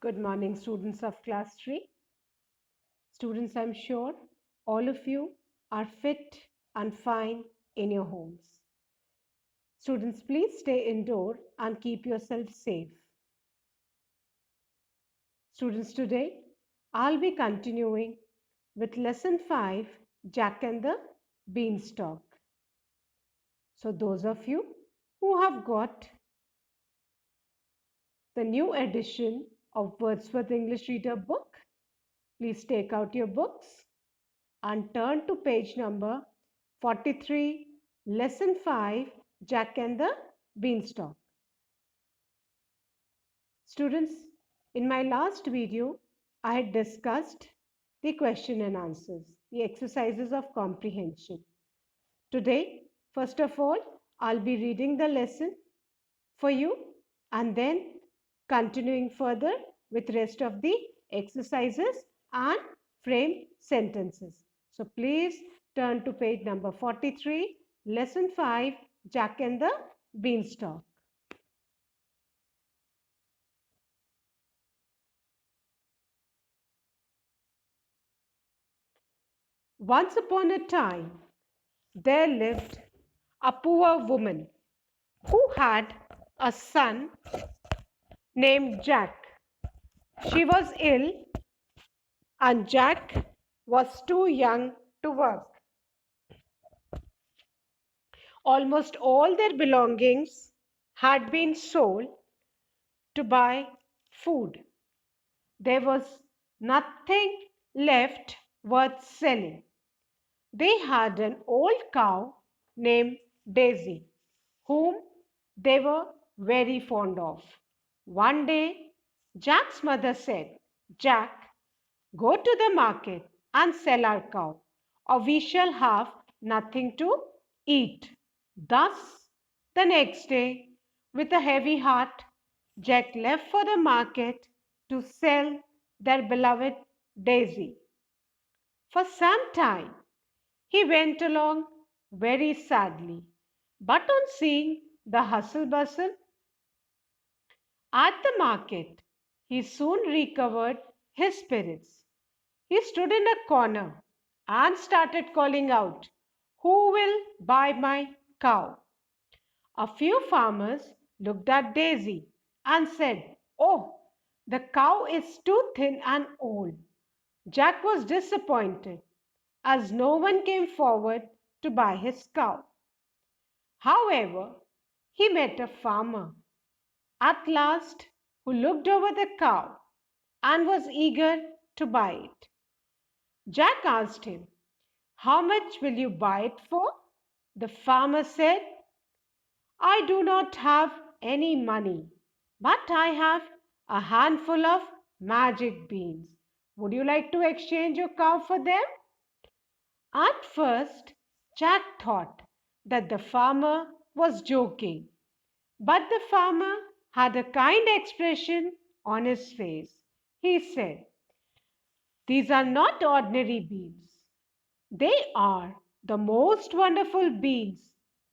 Good morning, students of class 3. Students, I'm sure all of you are fit and fine in your homes. Students, please stay indoor and keep yourself safe. Students, today I'll be continuing with lesson 5, Jack and the Beanstalk. So, those of you who have got the new edition of Wordsworth English Reader book, please take out your books and turn to page number 43, lesson 5, Jack and the Beanstalk. Students, in my last video, I had discussed the question and answers, the exercises of comprehension. Today, first of all, I'll be reading the lesson for you and then continuing further with rest of the exercises and frame sentences. So please turn to page number 43, lesson 5, Jack and the Beanstalk. Once upon a time, there lived a poor woman who had a son named Jack. She was ill and Jack was too young to work. Almost all their belongings had been sold to buy food. There was nothing left worth selling. They had an old cow named Daisy, whom they were very fond of. One day, Jack's mother said, Jack, go to the market and sell our cow, or we shall have nothing to eat. Thus, the next day, with a heavy heart, Jack left for the market to sell their beloved Daisy. For some time, he went along very sadly, but on seeing the hustle bustle at the market, he soon recovered his spirits. He stood in a corner and started calling out, who will buy my cow? A few farmers looked at Daisy and said, oh, the cow is too thin and old. Jack was disappointed as no one came forward to buy his cow. However, he met a farmer at last who looked over the cow and was eager to buy it. Jack asked him, how much will you buy it for? The farmer said, I do not have any money, but I have a handful of magic beans. Would you like to exchange your cow for them? At first, Jack thought that the farmer was joking, but the farmer had a kind expression on his face. He said, these are not ordinary beans. They are the most wonderful beans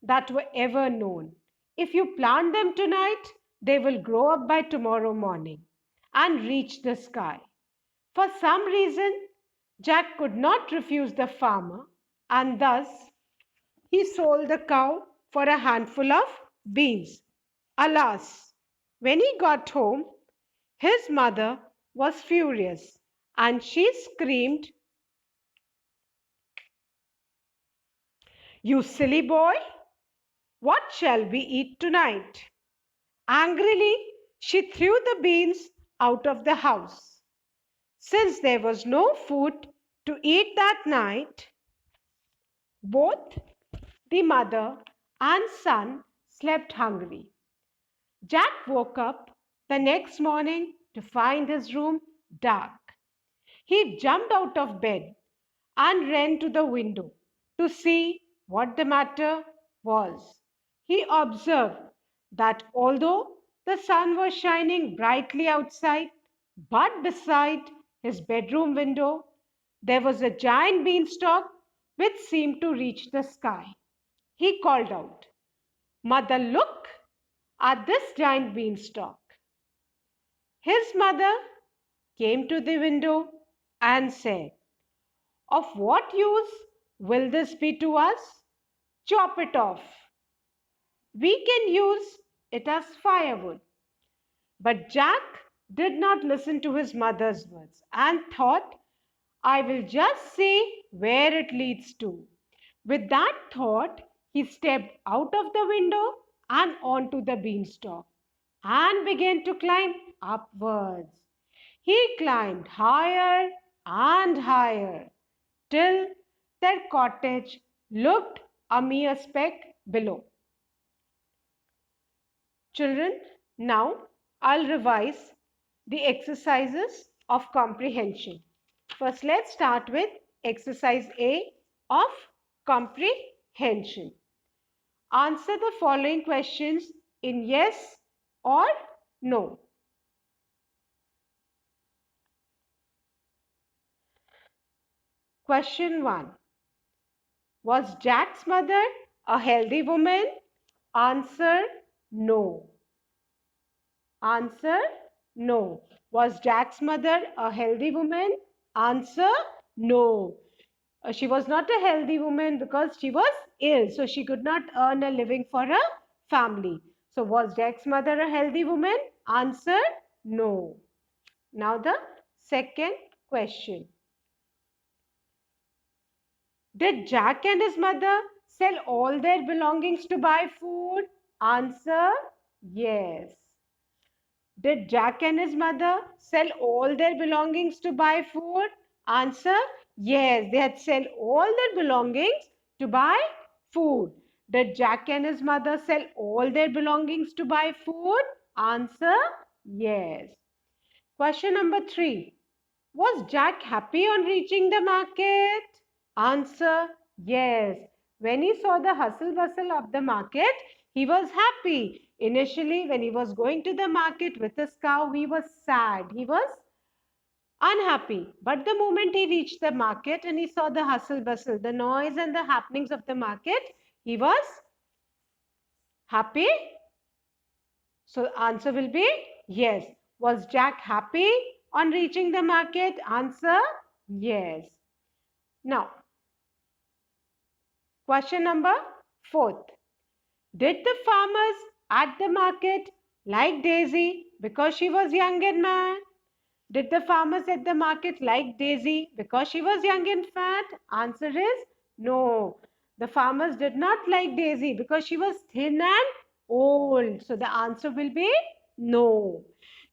that were ever known. If you plant them tonight, they will grow up by tomorrow morning and reach the sky. For some reason, Jack could not refuse the farmer, and thus he sold the cow for a handful of beans. Alas, when he got home, his mother was furious and she screamed, you silly boy, what shall we eat tonight? Angrily, she threw the beans out of the house. Since there was no food to eat that night, both the mother and son slept hungry. Jack woke up the next morning to find his room dark. He jumped out of bed and ran to the window to see what the matter was. He observed that although the sun was shining brightly outside, but beside his bedroom window, there was a giant beanstalk which seemed to reach the sky. He called out, Mother, look at this giant beanstalk. His mother came to the window and said, "Of what use will this be to us? Chop it off. We can use it as firewood." But Jack did not listen to his mother's words and thought, "I will just see where it leads to." With that thought, he stepped out of the window and onto the beanstalk and began to climb upwards. He climbed higher and higher till their cottage looked a mere speck below. Children, now I'll revise the exercises of comprehension. First, let's start with exercise A of comprehension. Answer the following questions in yes or no. Question 1. Was Jack's mother a healthy woman? Answer no. Answer no. Was Jack's mother a healthy woman? Answer no. She was not a healthy woman because she was ill, so she could not earn a living for her family. So was Jack's mother a healthy woman? Answer no. Now the second question. Did Jack and his mother sell all their belongings to buy food? Answer yes. Did Jack and his mother sell all their belongings to buy food? Answer yes. They had sold all their belongings to buy food. Did Jack and his mother sell all their belongings to buy food? Answer yes. Question number 3. Was Jack happy on reaching the market? Answer yes. When he saw the hustle bustle of the market, he was happy. Initially, when he was going to the market with his cow, he was sad. He was unhappy. But the moment he reached the market and he saw the hustle bustle, the noise and the happenings of the market, he was happy. So answer will be yes. Was Jack happy on reaching the market? Answer yes. Now, question number 4. Did the farmers at the market like Daisy because she was young and mad? Did the farmers at the market like Daisy because she was young and fat? Answer is no. The farmers did not like Daisy because she was thin and old. So the answer will be no.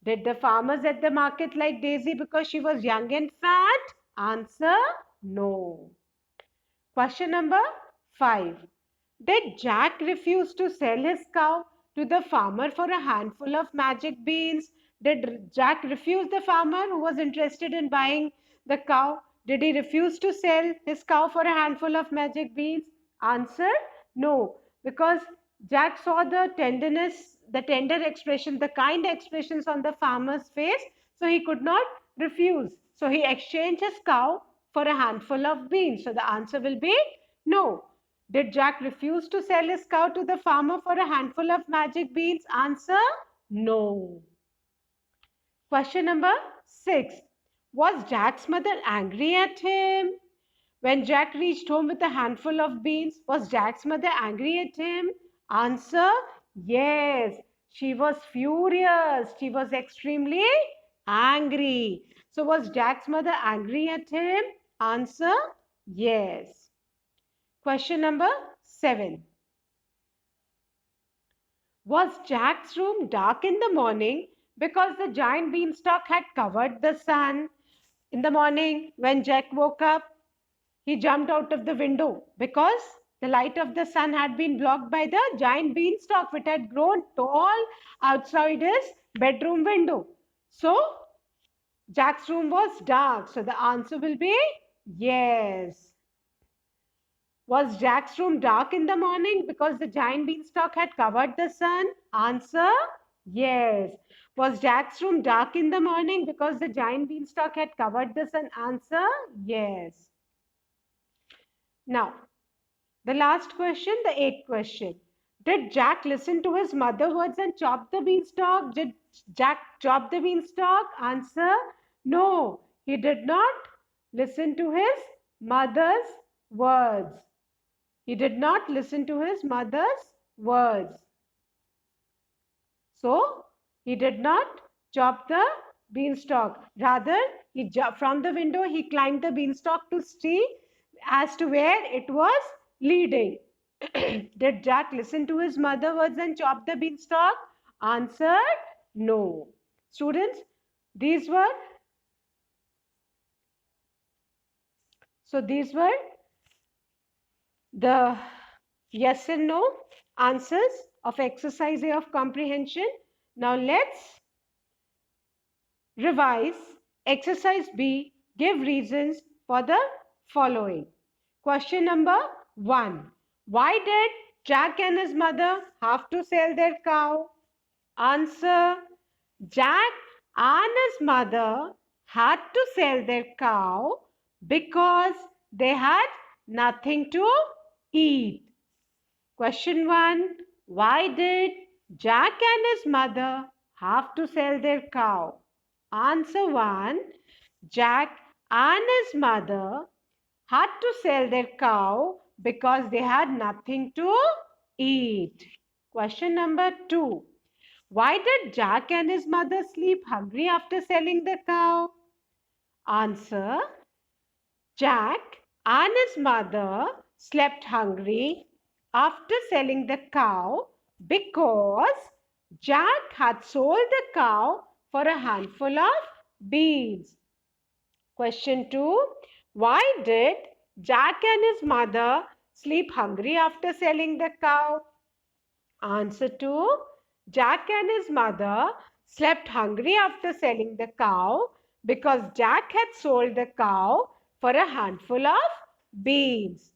Did the farmers at the market like Daisy because she was young and fat? Answer no. Question number 5. Did Jack refuse to sell his cow to the farmer for a handful of magic beans? Did Jack refuse the farmer who was interested in buying the cow? Did he refuse to sell his cow for a handful of magic beans? Answer no, because Jack saw the tenderness, the tender expression, the kind expressions on the farmer's face, so he could not refuse. So he exchanged his cow for a handful of beans. So the answer will be no. Did Jack refuse to sell his cow to the farmer for a handful of magic beans? Answer no. Question number 6. Was Jack's mother angry at him? When Jack reached home with a handful of beans, was Jack's mother angry at him? Answer yes. She was furious. She was extremely angry. So was Jack's mother angry at him? Answer yes. Question number 7. Was Jack's room dark in the morning because the giant beanstalk had covered the sun? In the morning, when Jack woke up, he jumped out of the window because the light of the sun had been blocked by the giant beanstalk which had grown tall outside his bedroom window. So, Jack's room was dark. So, the answer will be yes. Was Jack's room dark in the morning because the giant beanstalk had covered the sun? Answer yes. Was Jack's room dark in the morning because the giant beanstalk had covered the sun? Answer yes. Now, the last question, the 8th question. Did Jack listen to his mother's words and chop the beanstalk? Did Jack chop the beanstalk? Answer No, he did not listen to his mother's words. He did not listen to his mother's words. So, he did not chop the beanstalk. Rather, he jumped from the window, he climbed the beanstalk to see as to where it was leading. Did Jack listen to his mother's words and chop the beanstalk? Answered no. Students, these were these were the yes and no answers of exercise A of comprehension. Now let's revise exercise B. Give reasons for the following. Question number 1. Why did Jack and his mother have to sell their cow? Answer. Jack and his mother had to sell their cow because they had nothing to eat. Question 1. Why did Jack and his mother have to sell their cow? Answer 1. Jack and his mother had to sell their cow because they had nothing to eat. Question number 2. Why did Jack and his mother sleep hungry after selling the cow? Answer. Jack and his mother slept hungry after selling the cow because Jack had sold the cow for a handful of beans. Question 2. Why did Jack and his mother sleep hungry after selling the cow? Answer 2. Jack and his mother slept hungry after selling the cow because Jack had sold the cow for a handful of beans.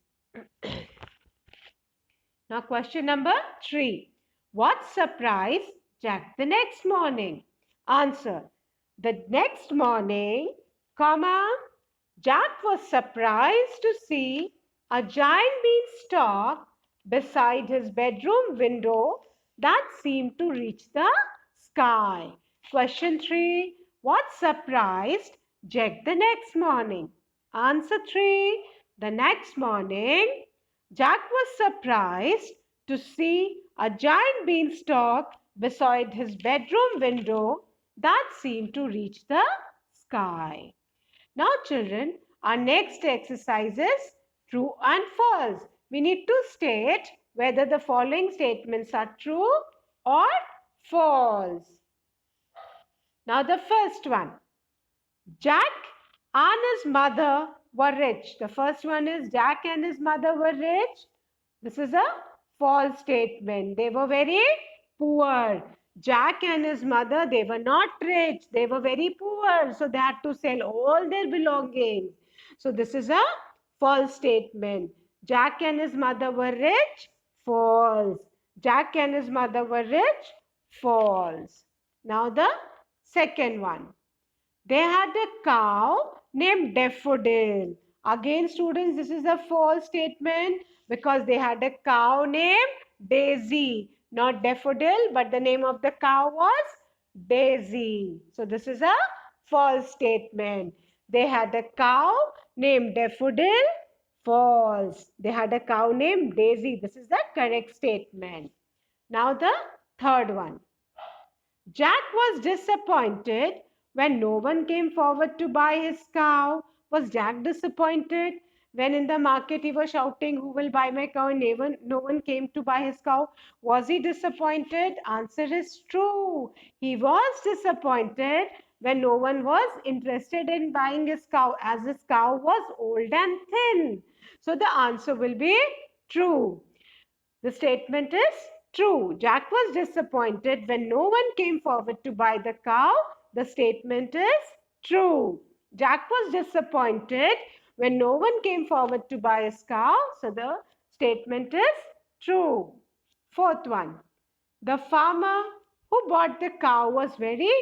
Now question number 3. What surprised Jack the next morning? Answer. The next morning, Jack was surprised to see a giant beanstalk beside his bedroom window that seemed to reach the sky. Question 3. What surprised Jack the next morning? Answer 3. The next morning, Jack was surprised to see a giant beanstalk beside his bedroom window that seemed to reach the sky. Now, children, our next exercise is true and false. We need to state whether the following statements are true or false. Now, the first one. Jack and his mother were rich. The first one is Jack and his mother were rich. This is a false statement. They were very poor. Jack and his mother, they were not rich. They were very poor. So they had to sell all their belongings. So this is a false statement. Jack and his mother were rich. False. Jack and his mother were rich. False. Now the second one. They had a cow named Daffodil. Again, students, this is a false statement because they had a cow named Daisy. Not Daffodil, but the name of the cow was Daisy. So, this is a false statement. They had a cow named Daffodil. False. They had a cow named Daisy. This is the correct statement. Now, the third one. Jack was disappointed when no one came forward to buy his cow. Was Jack disappointed when in the market he was shouting, "Who will buy my cow?" and no one came to buy his cow? Was he disappointed? Answer is true. He was disappointed when no one was interested in buying his cow, as his cow was old and thin. So the answer will be true. The statement is true. Jack was disappointed when no one came forward to buy the cow. The statement is true. Jack was disappointed when no one came forward to buy his cow. So the statement is true. Fourth one. The farmer who bought the cow was very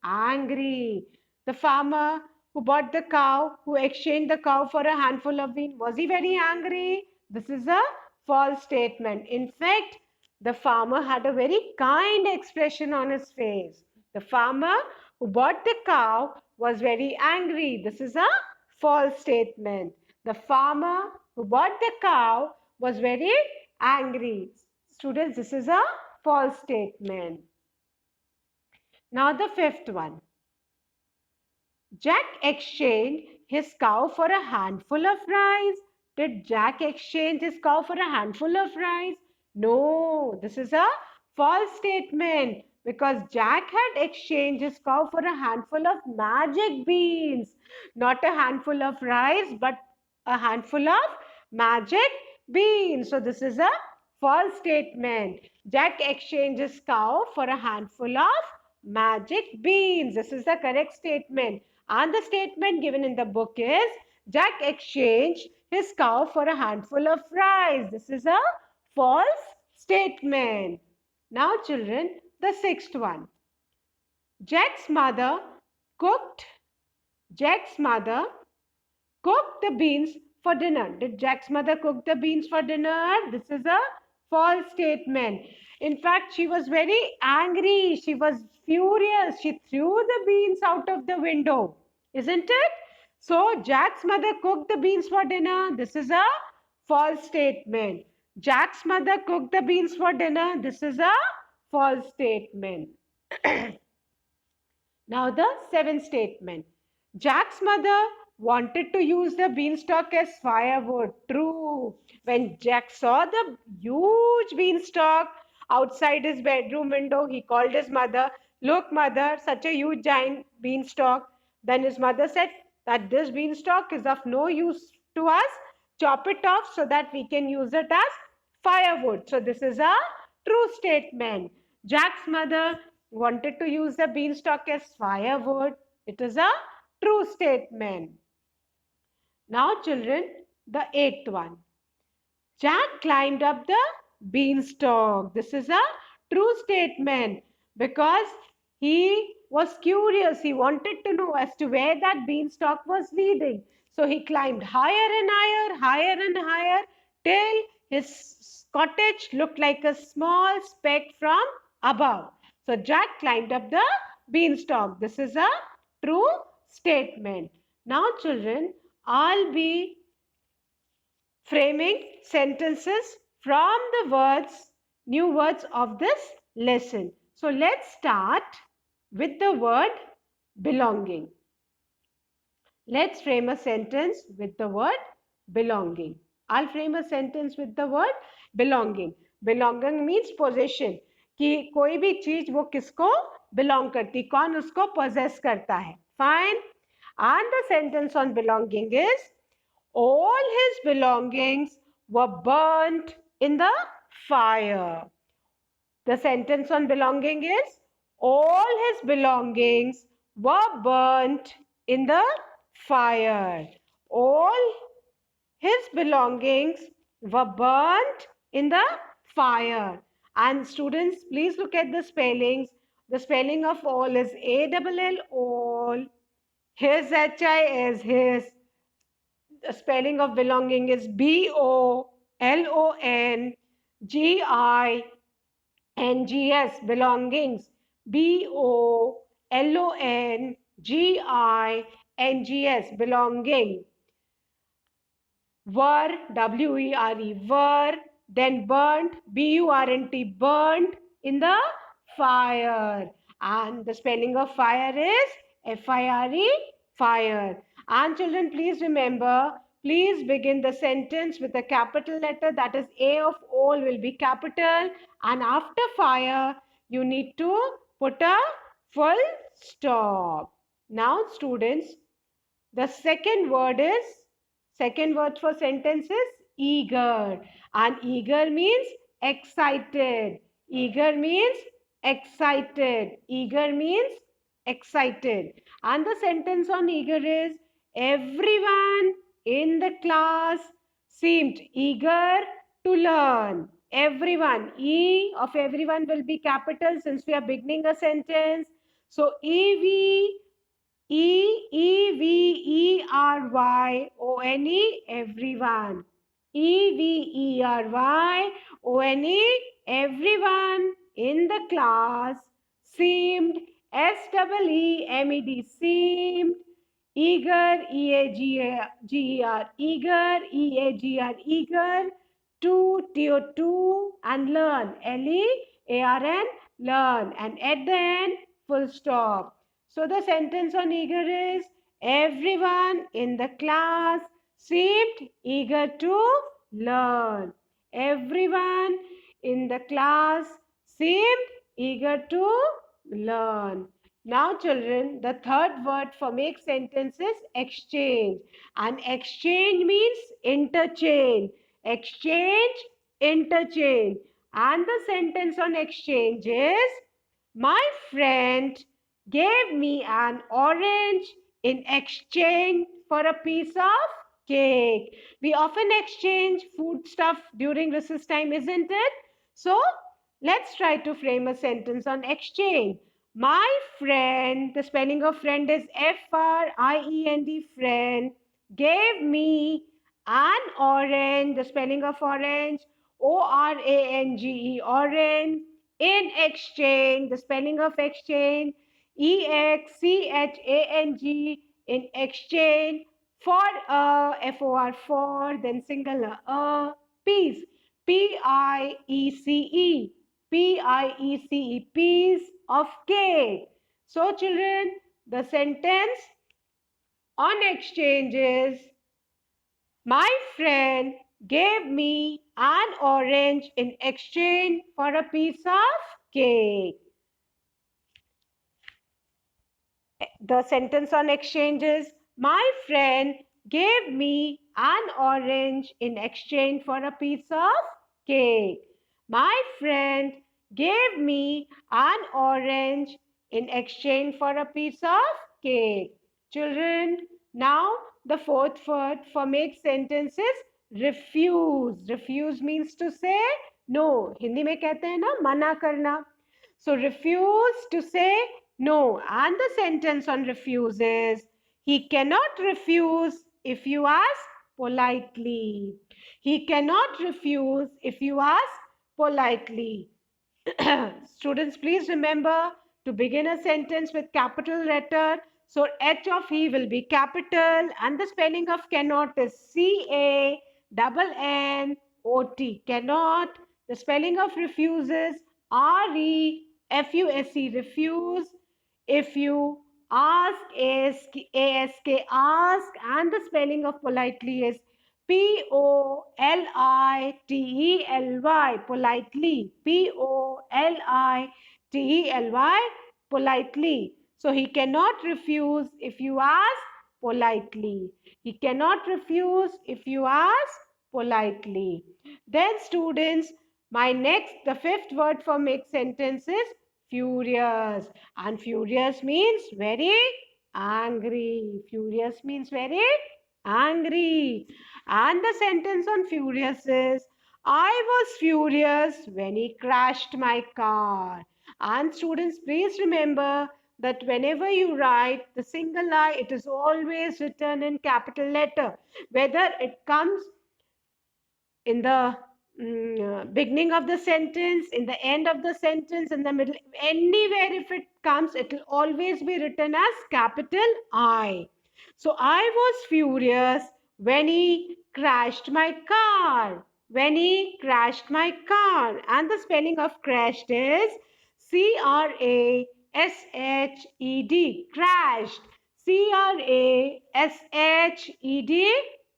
angry. The farmer who bought the cow, who exchanged the cow for a handful of beans, was he very angry? This is a false statement. In fact, the farmer had a very kind expression on his face. The farmer who bought the cow was very angry. This is a false statement. The farmer who bought the cow was very angry. Students, this is a false statement. Now the fifth one. Jack exchanged his cow for a handful of rice. Did Jack exchange his cow for a handful of rice? No, this is a false statement because Jack had exchanged his cow for a handful of magic beans. Not a handful of rice, but a handful of magic beans. So this is a false statement. Jack exchanged his cow for a handful of magic beans. This is the correct statement. And the statement given in the book is Jack exchanged his cow for a handful of rice. This is a false statement. Now, children, the sixth one. Jack's mother cooked Jack's mother cooked the beans for dinner. Did Jack's mother cook the beans for dinner? This is a false statement. In fact, she was very angry. She was furious. She threw the beans out of the window. Isn't it? So, Jack's mother cooked the beans for dinner. This is a false statement. Jack's mother cooked the beans for dinner. This is a false statement. Now, the seventh statement. Jack's mother wanted to use the beanstalk as firewood. True. When Jack saw the huge beanstalk outside his bedroom window, he called his mother. Look, mother, such a huge giant beanstalk. Then his mother said that this beanstalk is of no use to us. Chop it off so that we can use it as firewood. So this is a true statement. Jack's mother wanted to use the beanstalk as firewood. It is a true statement. Now, children, the eighth one. Jack climbed up the beanstalk. This is a true statement because he was curious. He wanted to know as to where that beanstalk was leading. So he climbed higher and higher, higher and higher till his cottage looked like a small speck from above. So Jack climbed up the beanstalk. This is a true statement. Now, children, I'll be framing sentences from the new words of this lesson. So let's start with the word belonging. Let's frame a sentence with the word belonging. I'll frame a sentence with the word belonging. Belonging means possession. कि कोई भी चीज वो किसको belong करती, कौन उसको possess करता है. Fine. And the sentence on belonging is all his belongings were burnt in the fire. The sentence on belonging is all his belongings were burnt in the fire. All his belongings were burnt in the fire. And students, please look at the spellings. The spelling of all is A-double-L, all. His, H-I is his. The spelling of belonging is B-O-L-O-N-G-I-N-G-S, belongings. B-O-L-O-N-G-I-N-G-S, belonging. Were, W-E-R-E, were, then burnt, B-U-R-N-T, burnt in the fire. And the spelling of fire is F-I-R-E, fire. And children, please remember, please begin the sentence with a capital letter, that is A of all will be capital, and after fire, you need to put a full stop. Now, students, the second word for sentence is eager. And eager means excited. Eager means excited. Eager means excited. And the sentence on eager is everyone in the class seemed eager to learn. Everyone. E of everyone will be capital since we are beginning a sentence. So E-V-E-R-Y-O-N-E, everyone. E-V-E-R-Y-O-N-E, everyone in the class seemed S-E-E-M-E-D, seemed. Eager, E-A-G-E-R, eager, E-A-G-R, eager. To, T-O-2, and learn, L-E-A-R-N, learn. And at the end, full stop. So the sentence on eager is, everyone in the class seemed eager to learn. Everyone in the class seemed eager to learn. Now, children, the third word for make sentence is exchange. And exchange means interchange. Exchange, interchange. And the sentence on exchange is, my friend gave me an orange in exchange for a piece of cake. We often exchange food stuff during recess time, isn't it? So let's try to frame a sentence on exchange. My friend, the spelling of friend is F-R-I-E-N-D, friend, gave me an orange, the spelling of orange, O-R-A-N-G-E, orange, in exchange, the spelling of exchange, E-X-C-H-A-N-G, in exchange, for a, F-O-R, for, then singular, a, piece, P-I-E-C-E, P-I-E-C-E, piece of cake. So children, the sentence on exchange is, my friend gave me an orange in exchange for a piece of cake. The sentence on exchange is, my friend gave me an orange in exchange for a piece of cake. My friend gave me an orange in exchange for a piece of cake. Children, now the fourth word for make sentence is refuse. Refuse means to say no. Hindi में कहते हैं ना मना करना. So refuse to say no. And the sentence on refuse is, he cannot refuse if you ask politely. He cannot refuse if you ask politely. Students, please remember to begin a sentence with capital letter. So H of he will be capital, and the spelling of cannot is C-A-N-N-O-T. Cannot. The spelling of refuse is R-E-F-U-S-E. Refuse. If you ask, A-S-K, ask, and the spelling of politely is P-O-L-I-T-E-L-Y, politely. P-O-L-I-T-E-L-Y, politely. So he cannot refuse if you ask politely. He cannot refuse if you ask politely. Then students, the fifth word for make sentence is furious. And furious means very angry. Furious means very angry. And the sentence on furious is, I was furious when he crashed my car. And students, please remember that whenever you write the single I, it is always written in capital letter. Whether it comes in the beginning of the sentence, in the end of the sentence, in the middle, anywhere if it comes, it will always be written as capital I. So I was furious when he crashed my car. When he crashed my car. And the spelling of crashed is C-R-A-S-H-E-D. Crashed. C-R-A-S-H-E-D.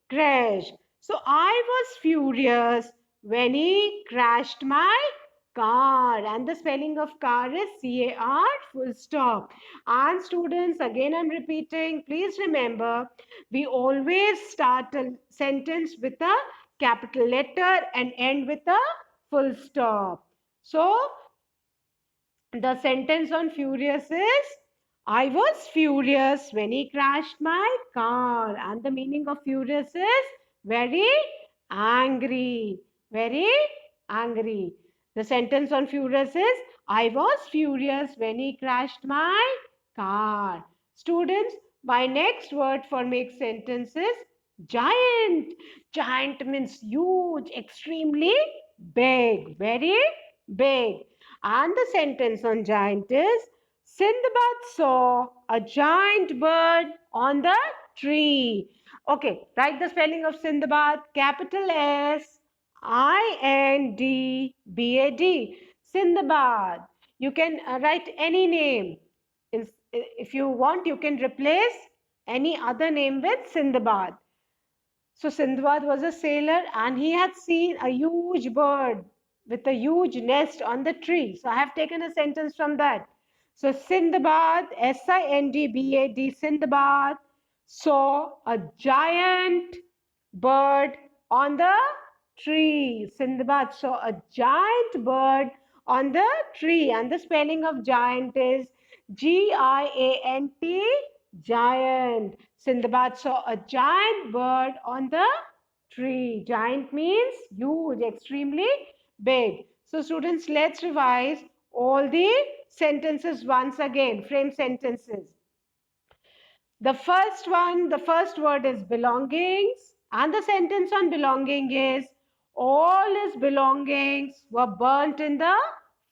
Crashed. So I was furious when he crashed my car, and the spelling of car is C-A-R full stop. And students, again I'm repeating, please remember, we always start a sentence with a capital letter and end with a full stop. So the sentence on furious is, I was furious when he crashed my car. And the meaning of furious is very angry. Very angry. The sentence on furious is, I was furious when he crashed my car. Students, my next word for make sentence is giant. Giant means huge, extremely big, very big. And the sentence on giant is, Sindbad saw a giant bird on the tree. Okay, write the spelling of Sindbad. Capital S I N D B A D. Sindbad. You can write any name. If you want, you can replace any other name with Sindbad. So Sindbad was a sailor and he had seen a huge bird with a huge nest on the tree. So I have taken a sentence from that. So Sindbad, Sindbad, Sindbad saw a giant bird on the tree. Sindbad saw a giant bird on the tree. And the spelling of giant is Giant, giant. Sindbad saw a giant bird on the tree. Giant means huge, extremely big. So students, let's revise all the sentences once again, frame sentences. The first word is belongings, and the sentence on belonging is all his belongings were burnt in the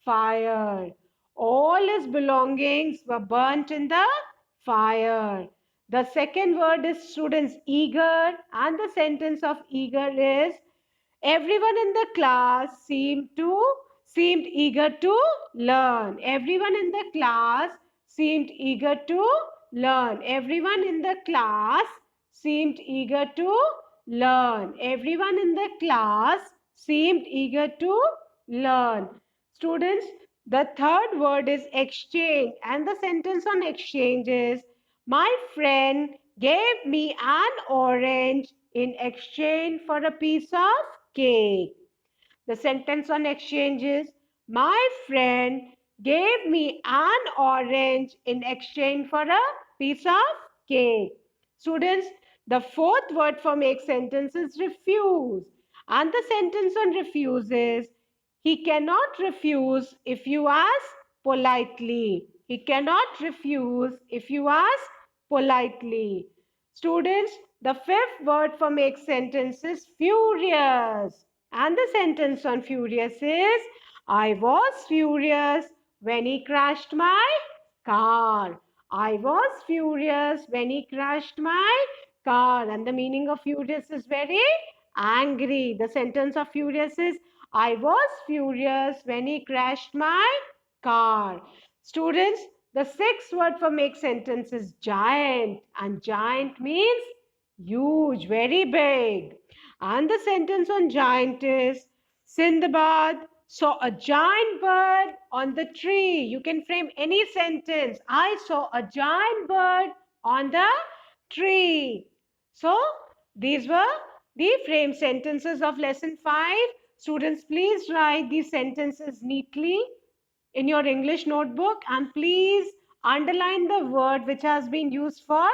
fire. All his belongings were burnt in the fire. The second word is students eager, and the sentence of eager is everyone in the class seemed eager to learn. Everyone in the class seemed eager to learn. Everyone in the class seemed eager to learn. Everyone in the class seemed eager to learn. Students, the third word is exchange, and the sentence on exchange is my friend gave me an orange in exchange for a piece of cake. The sentence on exchange is my friend gave me an orange in exchange for a piece of cake. Students, the fourth word for make sentence is refuse. And the sentence on refuse is he cannot refuse if you ask politely. He cannot refuse if you ask politely. Students, the fifth word for make sentence is furious. And the sentence on furious is I was furious when he crashed my car. I was furious when he crashed my car. And the meaning of furious is very angry. The sentence of furious is I was furious when he crashed my car. Students, the sixth word for make sentence is giant. And giant means huge, very big. And the sentence on giant is Sindbad saw a giant bird on the tree. You can frame any sentence. I saw a giant bird on the tree. So these were the frame sentences of lesson 5. Students, please write these sentences neatly in your English notebook and please underline the word which has been used for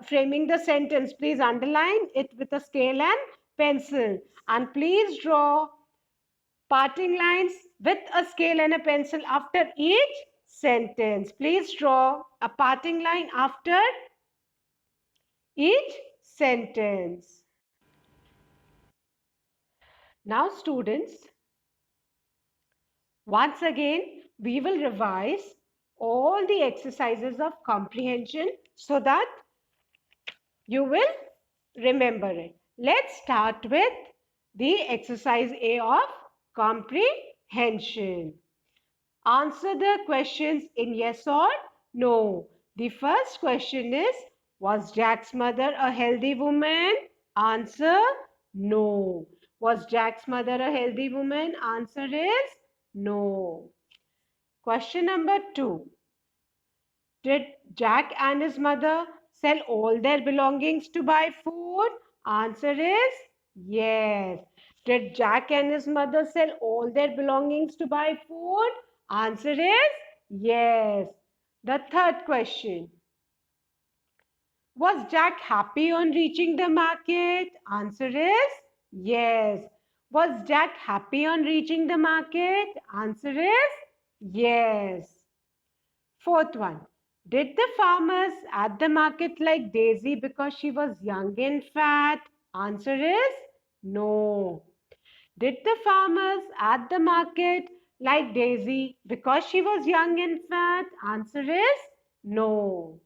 framing the sentence. Please underline it with a scale and pencil and please draw parting lines with a scale and a pencil after each sentence. Please draw a parting line after each sentence. Now students, once again, we will revise all the exercises of comprehension so that you will remember it. Let's start with the exercise A of comprehension. Answer the questions in yes or no. The first question is, was Jack's mother a healthy woman? Answer, no. Was Jack's mother a healthy woman? Answer is no. Question number 2. Did Jack and his mother sell all their belongings to buy food? Answer is yes. Did Jack and his mother sell all their belongings to buy food? Answer is yes. The third question. Was Jack happy on reaching the market? Answer is yes. Was Jack happy on reaching the market? Answer is yes. Fourth one. Did the farmers at the market like Daisy because she was young and fat? Answer is no. Did the farmers at the market like Daisy because she was young and fat? Answer is no.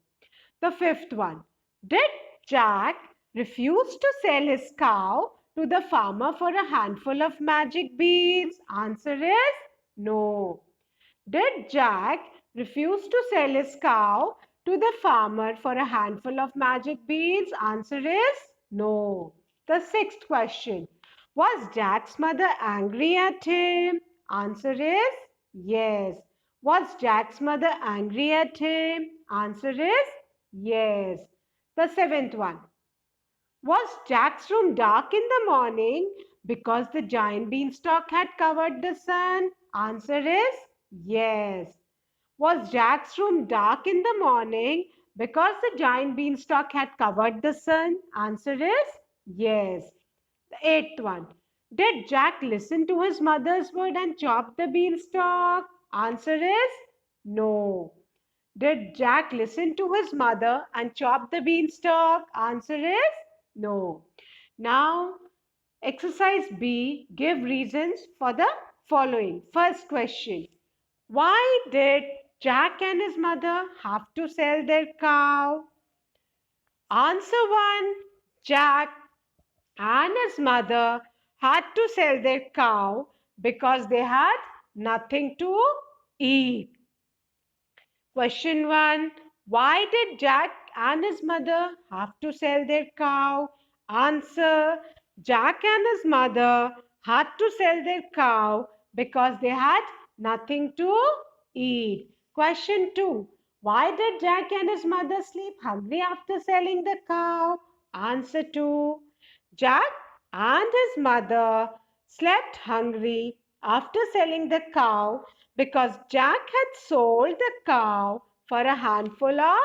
The fifth one. Did Jack refuse to sell his cow to the farmer for a handful of magic beads? Answer is no. Did Jack refuse to sell his cow to the farmer for a handful of magic beads? Answer is no. The sixth question. Was Jack's mother angry at him? Answer is yes. Was Jack's mother angry at him? Answer is yes. The seventh one. Was Jack's room dark in the morning because the giant beanstalk had covered the sun? Answer is yes. Was Jack's room dark in the morning because the giant beanstalk had covered the sun? Answer is yes. The eighth one. Did Jack listen to his mother's word and chop the beanstalk? Answer is no. Did Jack listen to his mother and chop the beanstalk? Answer is no. Now, exercise B, give reasons for the following. First question. Why did Jack and his mother have to sell their cow? Answer 1. Jack and his mother had to sell their cow because they had nothing to eat. Question 1. Why did Jack and his mother have to sell their cow? Answer. Jack and his mother had to sell their cow because they had nothing to eat. Question 2. Why did Jack and his mother sleep hungry after selling the cow? Answer 2. Jack and his mother slept hungry after selling the cow because Jack had sold the cow for a handful of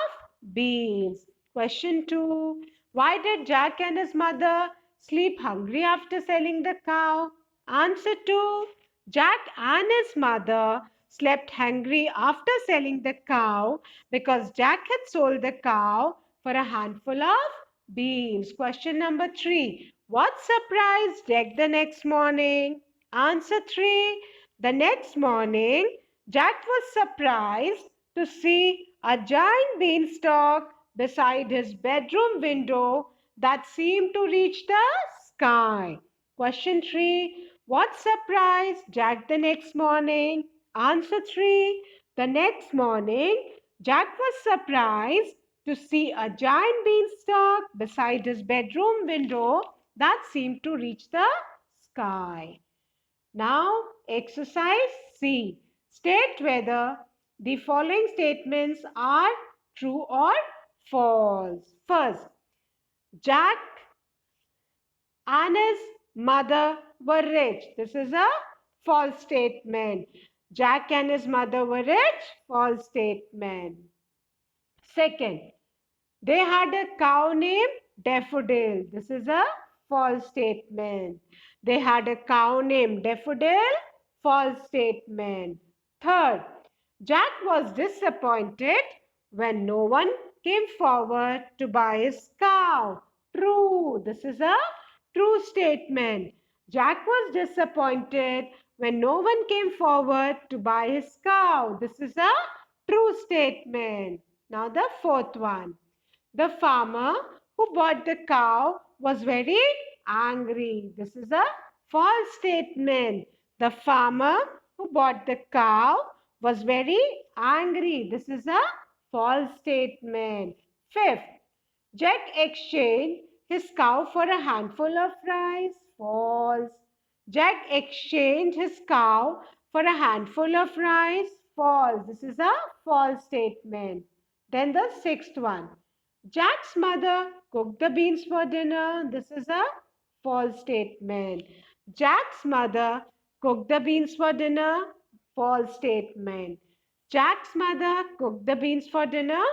beans. Question 2. Why did Jack and his mother sleep hungry after selling the cow? Answer 2. Jack and his mother slept hungry after selling the cow because Jack had sold the cow for a handful of beans. Question number 3. What surprised Jack the next morning? Answer 3. The next morning, Jack was surprised to see a giant beanstalk beside his bedroom window that seemed to reach the sky. Question 3. What surprised Jack the next morning? Answer 3. The next morning, Jack was surprised to see a giant beanstalk beside his bedroom window that seemed to reach the sky. Now, exercise C. State whether the following statements are true or false. First, Jack and his mother were rich. This is a false statement. Jack and his mother were rich. False statement. Second, they had a cow named Daffodil. This is a false statement. They had a cow named Daffodil. False statement. Third, Jack was disappointed when no one came forward to buy his cow. True. This is a true statement. Jack was disappointed when no one came forward to buy his cow. This is a true statement. Now the fourth one. The farmer who bought the cow was very angry. This is a false statement. The farmer who bought the cow was very angry. This is a false statement. Fifth, Jack exchanged his cow for a handful of rice. False. Jack exchanged his cow for a handful of rice. False. This is a false statement. Then the sixth one. Jack's mother cooked the beans for dinner. This is a false statement. Jack's mother cooked the beans for dinner. False statement. Jack's mother cooked the beans for dinner.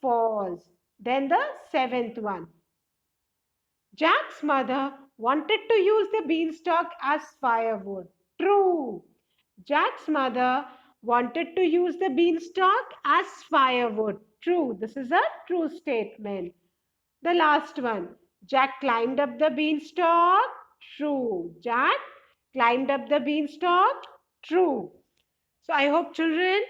False. Then the seventh one. Jack's mother wanted to use the beanstalk as firewood. True. Jack's mother wanted to use the beanstalk as firewood. True. This is a true statement. The last one. Jack climbed up the beanstalk. True. Jack climbed up the beanstalk. True. So I hope children,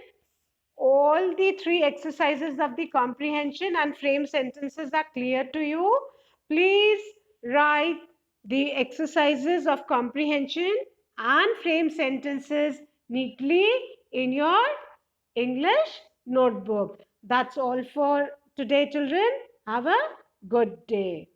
all the three exercises of the comprehension and frame sentences are clear to you. Please write the exercises of comprehension and frame sentences neatly in your English notebook. That's all for today, children. Have a good day.